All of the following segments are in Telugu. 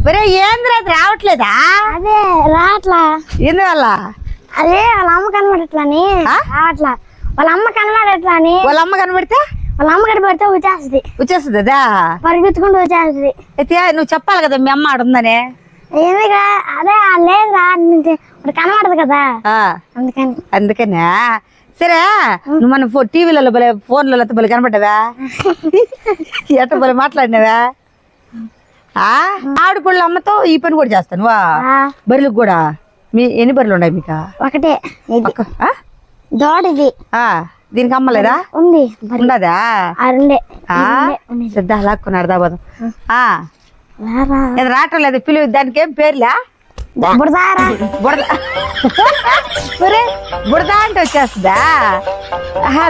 ఒరే ఏంద్రా రావట్లేదా? అదే రావట్లా. ఎందువల్ల? అదే వాళ్ళ అమ్మ కనబడట్లని రావట్లా. వాళ్ళ అమ్మ కనబడట్లని. వాళ్ళ అమ్మ కనబడితే వచ్చేస్తుంది అదా పరిగెత్తుకుంటూ వచ్చేస్తుంది. అయితే నువ్వు చెప్పాలి కదా మీ అమ్మ ఆడుందని. ఎందుకు అదే లేదురా కనబడదు కదా అందుకనే. సరే నువ్వు మన టీవీలలో బలే ఫోన్లలో బలి కనబడ్డావా? ఎట్ట బలి మాట్లాడినావా? ఆవిడ పళ్ళు అమ్మతో ఈ పని కూడా చేస్తాను. బర్రెలకు కూడా ఎన్ని బర్రెలు ఉన్నాయి మీకు? ఒకటే దోడది. దీనికి అమ్మలేదా? ఉంది. ఉండదా? సిద్ధ లాక్కున్నాడు దాబాదు. రావటం లేదు పిలువు. దానికి ఏం పేర్లే? బుడద అంటే వచ్చేస్తుందా?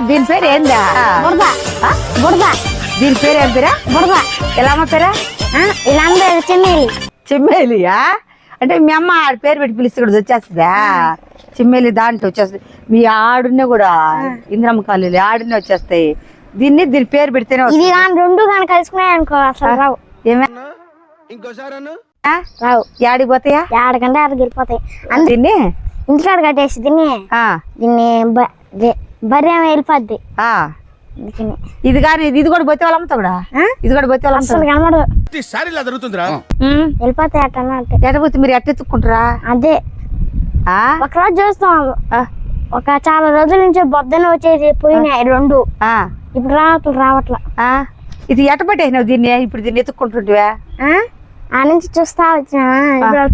దీని పేరు ఏందా? దీని పేరు ఏం పేరా? బుడద. ఎలా అమ్మ పేరా? ఇలా చెమ్మేలి. చెమ్మేలియా? అంటే మీ అమ్మ ఆడ పేరు పెట్టి పిలిస్తే కూడా వచ్చేస్తుందా? చెమ్మేలి దాంట్లో వచ్చేస్తుంది. మీ ఆడునే కూడా ఇంద్రమ్మ కాలేజీ ఆడునే వచ్చేస్తాయి. దీని పేరు పెడితేనే ఇది రెండు కానీ కలుసుకున్నాయి అనుకో అసలు రావు. ఏమైనా ఇంకోసారి రావు. యాడికి పోతాయా? ఆడకంటే ఆడికి వెళ్ళిపోతాయి. దీన్ని ఇంటికాడ కట్టేసి దీన్ని బర్రె వెళ్ళిపోద్ది. ఇది కానీ ఇది కూడా పోతే వాళ్ళు అమ్ముతా కూడా. ఇది కూడా పోతే వాళ్ళు అసలు కనబడదు. వెళ్ళిపోతాయి అట్ట ఎట్ట పోతే మీరు ఎట్ట ఎత్తుక్కుంటారా? అదే ఒకరోజు చూస్తాం. ఒక చాలా రోజుల నుంచి బొద్దన వచ్చేసి పోయినాయి రెండు. ఇప్పుడు రావట్లా. ఇది ఎట్ట పట్టేసినావు దీన్ని? ఇప్పుడు దీన్ని ఎత్తుక్కుంటుంటివా? ఆ నుంచి చూస్తా వచ్చిన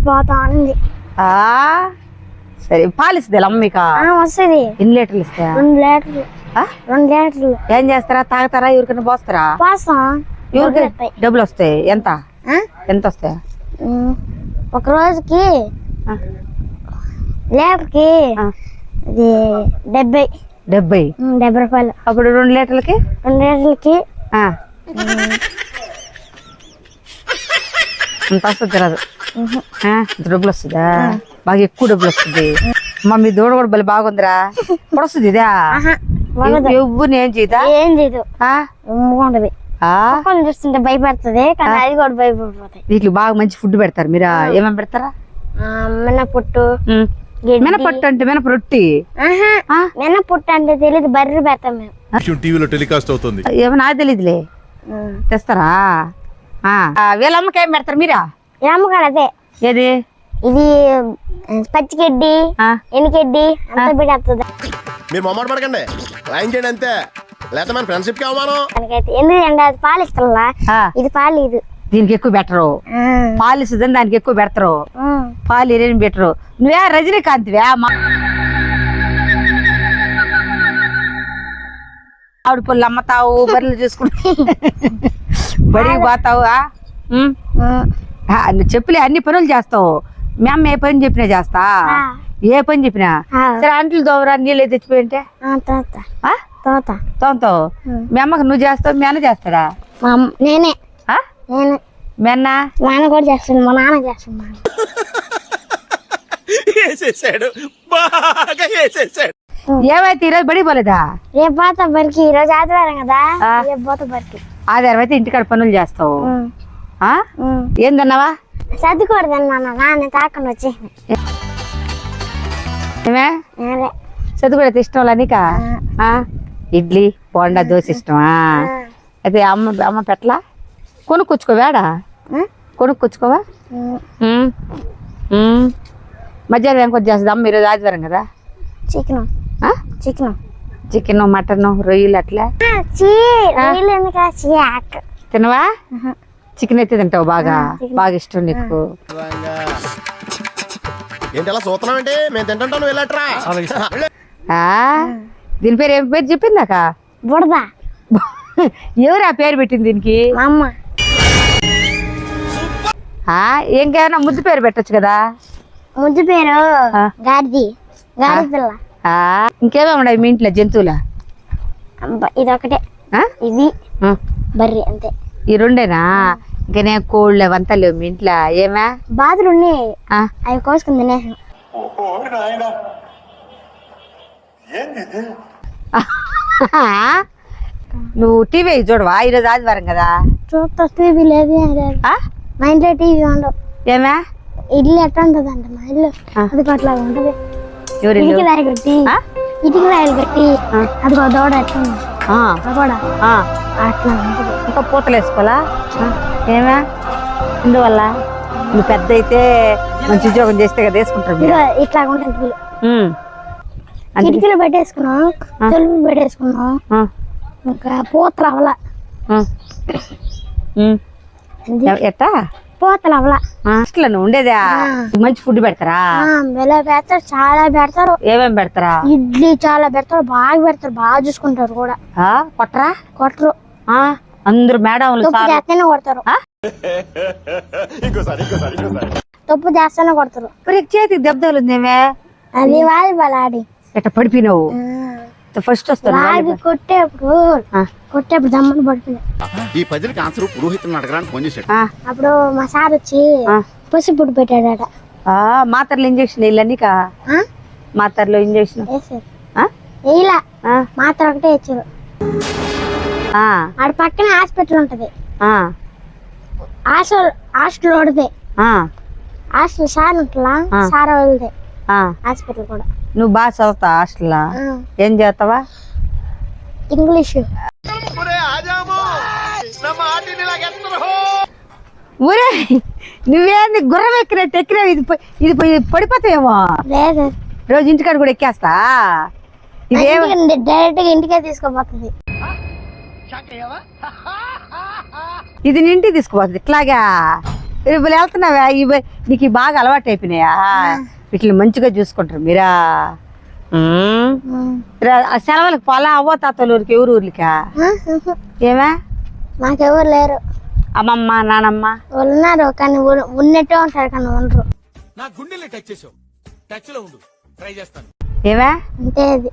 పోతా ఉంది. సరే పాలు ఇస్తుంది అమ్మిక? వస్తుంది. ఎన్ని లీటర్లు ఇస్తాయా? 2 లీటర్లు. 2 లీటర్లు. ఏం చేస్తారా? తాగుతారా? ఎవరికైనా పోస్తారా? పోస్తాం. ఎవరికి డబ్బులు వస్తాయి? ఎంత ఎంత వస్తాయా? ఒక రోజుకి లీటర్కి 70 రూపాయలు. అప్పుడు 2 లీటర్లకి 2 లీటర్లకి అంత వస్తుంది రాదు. డబ్బులు వస్తుందా? బాగా ఎక్కువ డబ్బులు వస్తుంది. మీ దూడ కూడా బలి బాగుందిరా. ఇప్పుడు వస్తుంది ఇదా? ఎవ్వరు ఏం చేయదా? ఏం చేయదు. చూస్తుంటే భయపడుతుంది కానీ అది కూడా భయపడిపోతాయి. వీటికి బాగా మంచి ఫుడ్ పెడతారు మీరు. ఏమేమి పెడతారా? మినపొట్టు. మినపట్టు అంటే మినపరొట్టి. మినపొట్టు అంటే తెలియదు. బర్రె పెడతాం మేము. టీవీలో టెలికాస్ట్ అవుతుంది. ఏమో నాకు తెలియదులే. తెస్తారా? వీళ్ళమ్మకి ఏం పెడతారు మీరా? అమ్మకాడు అదే. ఏది? ఇది పచ్చిగడ్డి ఎనిగడ్డి అంతా పెడతాది. మీరు మొమ్మట పడకండి, లైన్ చేయండి అంతే. లేకపోతే మన ఫ్రెండ్షిప్ కి అవమానం. ఎందుకంటే అది పాలు ఇస్తా. ఇది పాలు. ఇది దీనికి ఎక్కువ బెటరు. పాలు ఇస్తుందని దానికి ఎక్కువ పెడతారు. పాలు ఏం బెటరు. నువ్వే రజనీకాంత్వే? ఆవిడ పళ్ళు అమ్మతావు, బర్రెలు చూసుకుంటా బడికి పోతావు. నువ్వు చెప్పులే అన్ని పనులు చేస్తావు. మీ అమ్మ ఏ పని చెప్పినా చేస్తా. ఏ పని చెప్పినా సరే. అంట్లు దోవరా? నీళ్ళు తెచ్చిపోయింటే తోముతావు. మీ అమ్మకి నువ్వు చేస్తావు? మీ అన్న చేస్తాడా? నేనే. మీ అన్న? మా నాన్న కూడా చేస్తాడు. మా నాన్న చేస్తాడు. ఏమైతే ఈరోజు బడి పోలేదా? రేపు పోతా బరికి. ఈరోజు ఆదివారం కదా. రేపు పోతా బరికి. ఆదివారం అయితే ఇంటికాడ పనులు చేస్తావు. ఏందన్నావా? చదువుకూడదన్నా నాన్న తాకుండా వచ్చి. చదువుకూడదు ఇష్టం నీక? ఇడ్లీ బోండా దోశ ఇష్టమా? అయితే అమ్మ పెట్లా? కొనుక్కొచ్చుకోవాడా? కొనుక్కొచ్చుకోవా? మధ్యాహ్నం ఏం కొంచెం చేస్తుంది అమ్మ? ఈరోజు ఆదివారం కదా. చికెన్ మటన్ రొయ్యలు అట్లా తినవా? చికెన్ అయితే తింటావు బాగా? బాగా ఇష్టం నీకు? దీని పేరు ఏం పేరు చెప్పిందాక? బుడద. ఎవరు ఆ పేరు పెట్టింది దీనికి? అమ్మ. ఇంకేమైనా ముద్దు పేరు పెట్టచ్చు కదా? ముద్దు పేరు గాడిది. గాడి పిల్ల. ఇంకేమేమి ఉన్నాయి మీ ఇంట్లో జంతువులా? ఇది ఒకటే. ఇది బర్రె అంతే. ఈ రెండేనా? ఇంకనే కోళ్ళు అవంతా లేవు మీ ఇంట్లో? ఏమా బాతులు ఉన్నాయి. అవి కోసుకుని తినేసాం. నువ్వు టీవీ చూడవా? ఈరోజు ఆదివారం కదా. చూస్తా. టీవీ లేదు. మా ఇంట్లో టీవీ ఉండవు. ఏమే ఇల్లు ఎట్లా ఉంటదంట మా ఇల్లు అది అట్లా ఉంటది. ఎవరి ఇటుక రాయి కట్టి ఇటుక రాయలు కట్టి అది దోడ ఎట్లా ఉంది కూడా అట్లా ఉంటది. ఇంకా పూతలు వేసుకోవాలా ఏమే ఇందువల్ల నువ్వు పెద్ద అయితే మంచి ఉద్యోగం చేస్తే కదా వేసుకుంటారు మీరు. ఇట్లా ఉంటుంది ఇల్లు. కిటికీలు పెట్టేసుకున్నాం, తలుపులు పెట్టేసుకున్నాం, ఇంకా పూతలు అవలా ఎట్టా పూతలు అవలా హాస్టల్ నువ్వు ఉండేదా? మంచి ఫుడ్ పెడతారా? పెడతారు, చాలా పెడతారు. ఏమేమి పెడతారా? ఇడ్లీ చాలా పెడతారు, బాగా చూసుకుంటారు కూడా. కొట్టరా? కొట్టరు. అందరు మేడంలు చేస్తేనే కొడతారు, తప్పు చేస్తేనే కొడతారు. చేతికి దెబ్బ తగులుందేమే? అది వాలీబాల్ ఆడి ఎట్ట పడిపోయినావు? ఫస్ట్ వస్తాను కొట్టేప్పుడు దమ్మని పడిపోయినా. ఈ పజిల్కి ఆన్సర్ పురోహితుని అడగడానికి ఫోన్ చేశాడు. అప్పుడు మా సార్ వచ్చి పసుపుడు పెట్టాడట. మాత్రలు ఇంజక్షన్ ఇల్లన్నీ మాత్రలో ఇంజక్షన్ వేయలా, మాత్ర ఒకటే ఇచ్చారు. ఆడ పక్కన హాస్పిటల్ ఉంటది, హాస్టల్ ఓడితే హాస్టల్ సార్ ఉంటుందా, సార్ వదిలితే హాస్పిటల్ కూడా. నువ్వు బాగా చదువుతావు హాస్టల్? ఏం చేస్తావా? ఇంగ్లీష్. ఊరే నువ్వేంది గుర్రం ఎక్కినట్టు ఎక్కినావు? ఇది పడిపోతావేమో. లేదు, రోజు ఇంటికాడ కూడా ఎక్కేస్తా. డైరెక్ట్ గా ఇంటికే తీసుకోపోతుంది. ఇది ఇంటికి తీసుకుపోతుంది ఇట్లాగా. ఇప్పుడు వెళ్తున్నావా? నీకు బాగా అలవాటు అయిపోయినాయా? వీటిని మంచిగా చూసుకుంటారు మీరా? సెలవులకు పోలా అవ్వ తాతల ఊరికి? ఎవరు ఊర్లికా? ఏమే మాకెవరు లేరు. అమ్మమ్మ నానమ్మ ఉన్నారు, కానీ ఉన్నట్టే ఉంటారు, కానీ ఉండరు. ఏమే అంతే. అది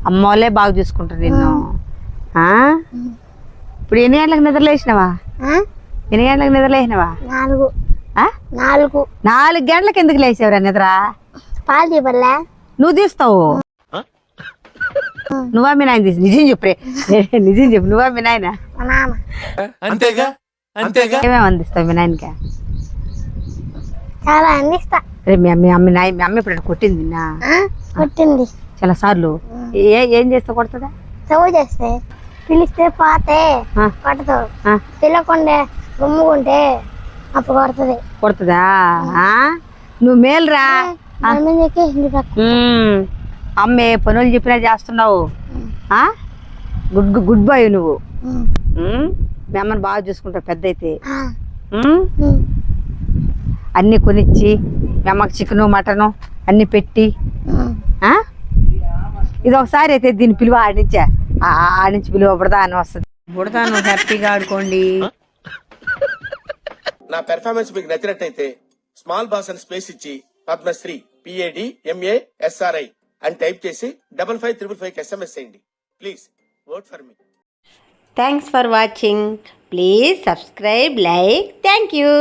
అమ్మ వాళ్ళే బాగా చూసుకుంటారు నిన్ను. ఇప్పుడు ఎన్ని గంటలకు నిద్రలేసినావా? ఎన్ని గంటలకు నిద్రలేసినావా? 4 గంటలకు ఎందుకు లేచావురా నిద్ర? పాలు తీపల్లా నువ్వు తీస్తావు? నువ్వా మీ నాయన తీసి? నిజం చెప్పే, నిజం చెప్పు. నువ్వా మీ నాయన? మా నాన్న. ఏమేమి అందిస్తావు మీ నాయనకి? చాలా అందిస్తా. మీ అమ్మ ఇప్పుడు కొట్టింది నిన్న? కొట్టింది చాలా సార్లు. ఏం చేస్తా కొడుతుందా? చదువు చేస్తే పిలిస్తే పోతే కొడతావు, పిల్లకుండే గుమ్ముకుంటే అప్పుడు కొడుతుంది. కొడుతుందా? నువ్వు మేలురా. అమ్మే పనులు చెప్పినా చేస్తున్నావు. గుడ్ బాయ్ నువ్వు. మీ అమ్మని బాగా చూసుకుంటావు పెద్ద అయితే. అన్ని కొనిచ్చి మీ అమ్మకి చికెను మటను అన్ని పెట్టి. ఇది ఒకసారి అయితే దీన్ని పిలువ ఆడించి పిలువ బుడదాను వస్తుంది. బుడదాను హ్యాపీగా ఆడుకోండి. నా పెర్ఫార్మెన్స్ మీకు నచ్చినట్టయితే స్మాల్ బాస్ అని స్పేస్ ఇచ్చి పద్మశ్రీ PADMASRI అని టైప్ చేసి 5555 SMS చేయండి. Please vote for me. Thanks for watching. Please subscribe, like. Thank you.